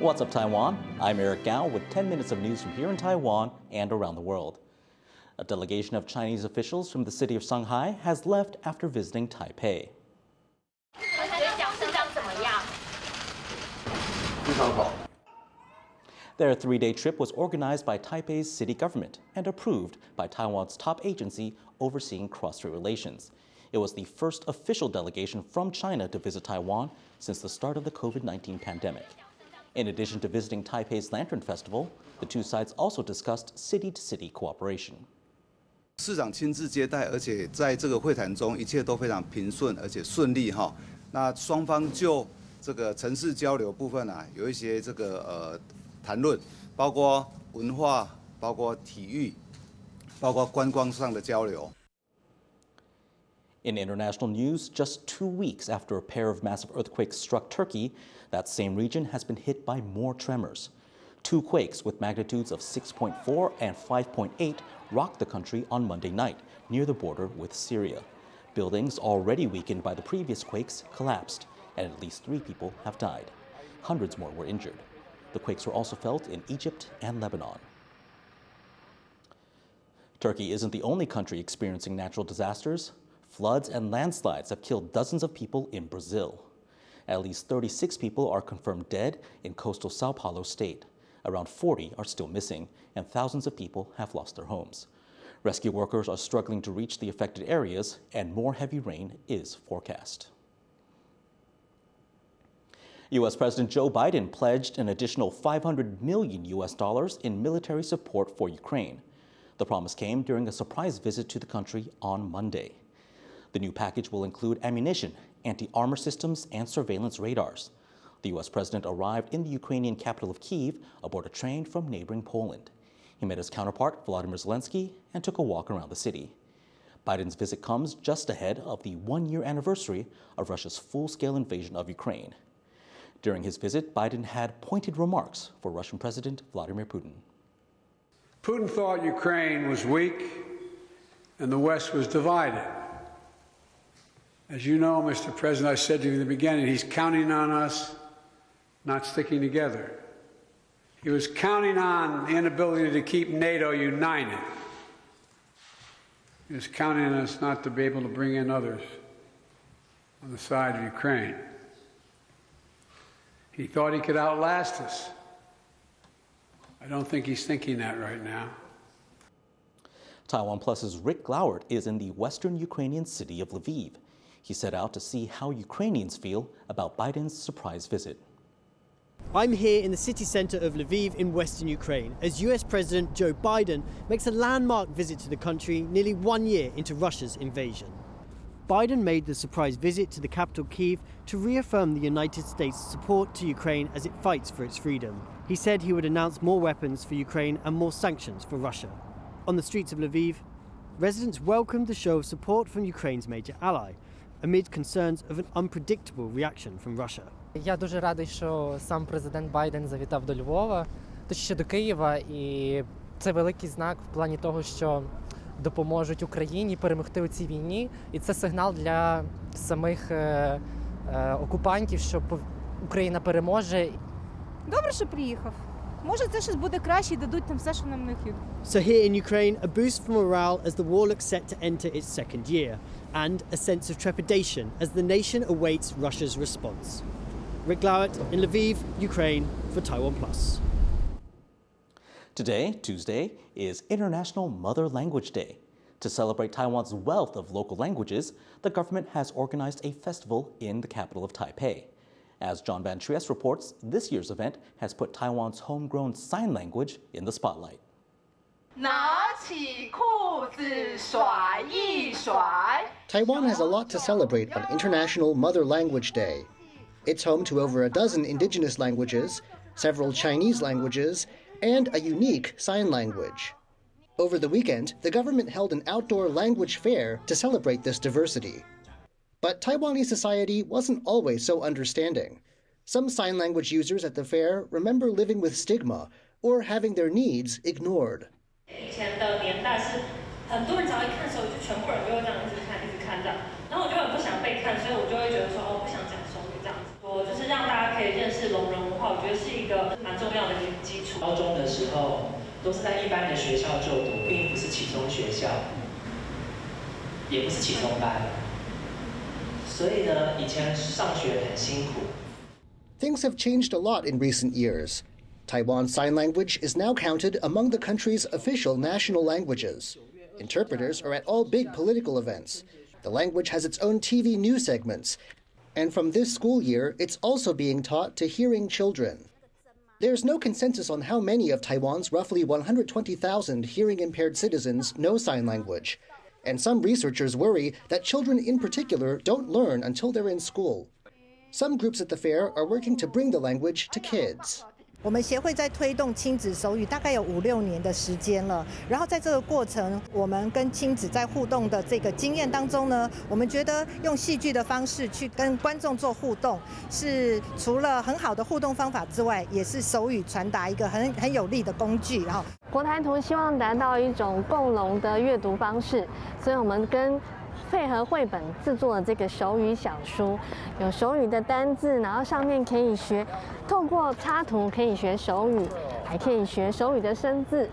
What's up, Taiwan? I'm Eric Gao with 10 minutes of news from here in Taiwan and around the world. A delegation of Chinese officials from the city of Shanghai has left after visiting Taipei. Their three-day trip was organized by Taipei's city government and approved by Taiwan's top agency overseeing cross-strait relations. It was the first official delegation from China to visit Taiwan since the start of the COVID-19 pandemic. In addition to visiting Taipei's Lantern Festival, the two sides also discussed city-to-city cooperation. 市长亲自接待，而且在这个会谈中，一切都非常平顺而且顺利哈。那双方就这个城市交流部分啊，有一些这个谈论，包括文化、包括体育、包括观光上的交流。 In international news, just 2 weeks after a pair of massive earthquakes struck Turkey, that same region has been hit by more tremors. 2 quakes with magnitudes of 6.4 and 5.8 rocked the country on Monday night near the border with Syria. Buildings already weakened by the previous quakes collapsed, and at least 3 people have died. Hundreds more were injured. The quakes were also felt in Egypt and Lebanon. Turkey isn't the only country experiencing natural disasters. Floods and landslides have killed dozens of people in Brazil. At least 36 people are confirmed dead in coastal Sao Paulo state. Around 40 are still missing, and thousands of people have lost their homes. Rescue workers are struggling to reach the affected areas, and more heavy rain is forecast. U.S. President Joe Biden pledged an additional $500 million in military support for Ukraine. The promise came during a surprise visit to the country on Monday. The new package will include ammunition, anti-armor systems, and surveillance radars. The U.S. president arrived in the Ukrainian capital of Kyiv aboard a train from neighboring Poland. He met his counterpart, Volodymyr Zelensky, and took a walk around the city. Biden's visit comes just ahead of the one-year anniversary of Russia's full-scale invasion of Ukraine. During his visit, Biden had pointed remarks for Russian President Vladimir Putin. Putin thought Ukraine was weak and the West was divided. As you know, Mr. President, I said to you in the beginning, he's counting on us not sticking together. He was counting on the inability to keep NATO united. He was counting on us not to be able to bring in others on the side of Ukraine. He thought he could outlast us. I don't think he's thinking that right now. TaiwanPlus's Rick Glowert is in the western Ukrainian city of Lviv. He set out to see how Ukrainians feel about Biden's surprise visit. I'm here in the city centre of Lviv in western Ukraine as US President Joe Biden makes a landmark visit to the country nearly 1 year into Russia's invasion. Biden made the surprise visit to the capital Kyiv to reaffirm the United States' support to Ukraine as it fights for its freedom. He said he would announce more weapons for Ukraine and more sanctions for Russia. On the streets of Lviv, residents welcomed the show of support from Ukraine's major ally, amid concerns of an unpredictable reaction from Russia. Я дуже радий, що сам президент Байден завітав до Львова, точніше до Києва, і це великий знак в плані того, що допоможуть Україні перемогти у цій війні, і це сигнал для самих окупантів, що Україна переможе. Добре, що приїхав. Може, це щось буде краще і дадуть нам все, що нам необхідно. So here in Ukraine, a boost for morale as the war looks set to enter its second year, and a sense of trepidation as the nation awaits Russia's response. Rick Glowert in Lviv, Ukraine, for TaiwanPlus. Today, Tuesday, is International Mother Language Day. To celebrate Taiwan's wealth of local languages, the government has organized a festival in the capital of Taipei. As John Van Trieste reports, this year's event has put Taiwan's homegrown sign language in the spotlight. Taiwan has a lot to celebrate on International Mother Language Day. It's home to over a dozen indigenous languages, several Chinese languages, and a unique sign language. Over the weekend, the government held an outdoor language fair to celebrate this diversity. But Taiwanese society wasn't always so understanding. Some sign language users at the fair remember living with stigma or having their needs ignored. 话，我觉得是一个蛮重要的一个基础。高中的时候都是在一般的学校就读，并不是启聪学校，也不是启聪班，所以呢，以前上学很辛苦。Things have changed a lot in recent years. Taiwan Sign Language is now counted among the country's official national languages. Interpreters are at all big political events. The language has its own TV news segments. And from this school year, it's also being taught to hearing children. There's no consensus on how many of Taiwan's roughly 120,000 hearing-impaired citizens know sign language. And some researchers worry that children in particular don't learn until they're in school. Some groups at the fair are working to bring the language to kids. 我们协会在推动亲子手语大概有5、6年的时间了，然后在这个过程，我们跟亲子在互动的这个经验当中呢，我们觉得用戏剧的方式去跟观众做互动，是除了很好的互动方法之外，也是手语传达一个很有力的工具。然后，国台图希望达到一种共融的阅读方式，所以我们跟配合绘本制作的这个手语小书，有手语的单字，然后上面可以学，透过插图可以学手语，还可以学手语的生字。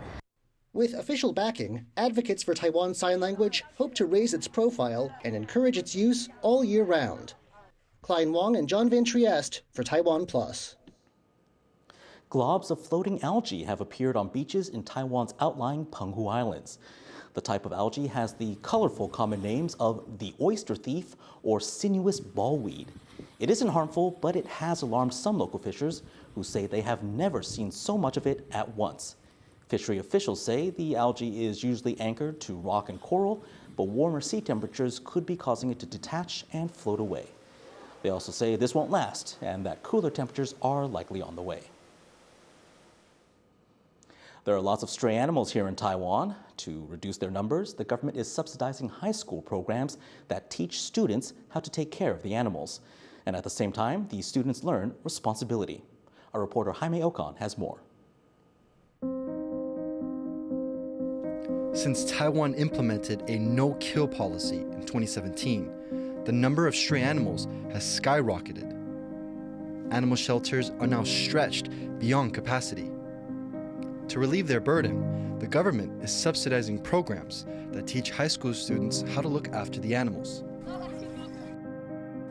With official backing, advocates for Taiwan Sign Language hope to raise its profile and encourage its use all year round. Klein Wong and John Van Trieste for TaiwanPlus. Globs of floating algae have appeared on beaches in Taiwan's outlying Penghu Islands. The type of algae has the colorful common names of the oyster thief or sinuous ballweed. It isn't harmful, but it has alarmed some local fishers who say they have never seen so much of it at once. Fishery officials say the algae is usually anchored to rock and coral, but warmer sea temperatures could be causing it to detach and float away. They also say this won't last and that cooler temperatures are likely on the way. There are lots of stray animals here in Taiwan. To reduce their numbers, the government is subsidizing high school programs that teach students how to take care of the animals. And at the same time, these students learn responsibility. Our reporter Jaime Ocon has more. Since Taiwan implemented a no-kill policy in 2017, the number of stray animals has skyrocketed. Animal shelters are now stretched beyond capacity. To relieve their burden, the government is subsidizing programs that teach high school students how to look after the animals.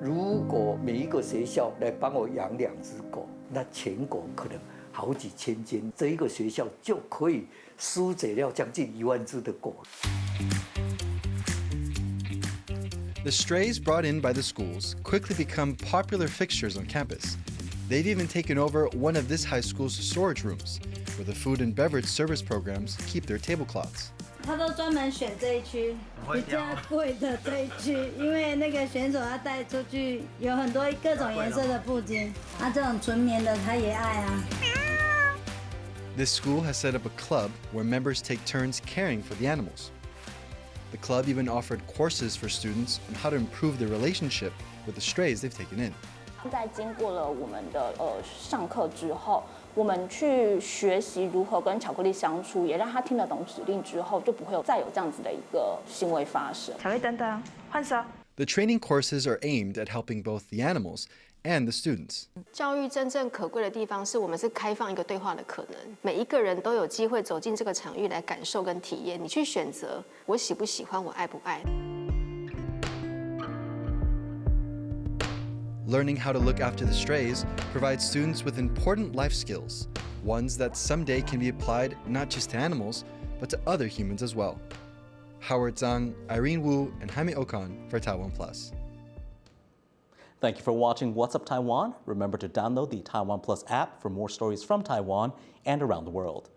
如果每一个学校来帮我养2只狗，那全国可能好几千间，这一个学校就可以疏解了将近1万只的狗。The strays brought in by the schools quickly become popular fixtures on campus. They've even taken over one of this high school's storage rooms, where the food and beverage service programs keep their tablecloths. 他都专门选这一区比较贵的这一区，因为那个选手要带出去有很多各种颜色的布巾，这种纯棉的他也爱啊。This school has set up a club where members take turns caring for the animals. The club even offered courses for students on how to improve their relationship with the strays they've taken in. 在经过了我们的上课之后，我们去学习如何跟巧克力相处，也让他听得懂指令之后，就不会再有这样子的一个行为发生。巧克力等等，换手。The training courses are aimed at helping both the animals and the students. 教育真正可贵的地方是我们是开放一个对话的可能，每一个人都有机会走进这个场域来感受跟体验，你去选择我喜不喜欢，我爱不爱。Learning how to look after the strays provides students with important life skills, ones that someday can be applied not just to animals, but to other humans as well. Howard Zhang, Irene Wu, and Jaime Ocon for TaiwanPlus. Thank you for watching What's Up Taiwan. Remember to download the TaiwanPlus app for more stories from Taiwan and around the world.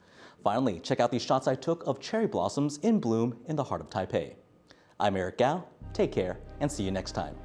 Finally, check out these shots I took of cherry blossoms in bloom in the heart of Taipei. I'm Eric Gao. Take care and see you next time.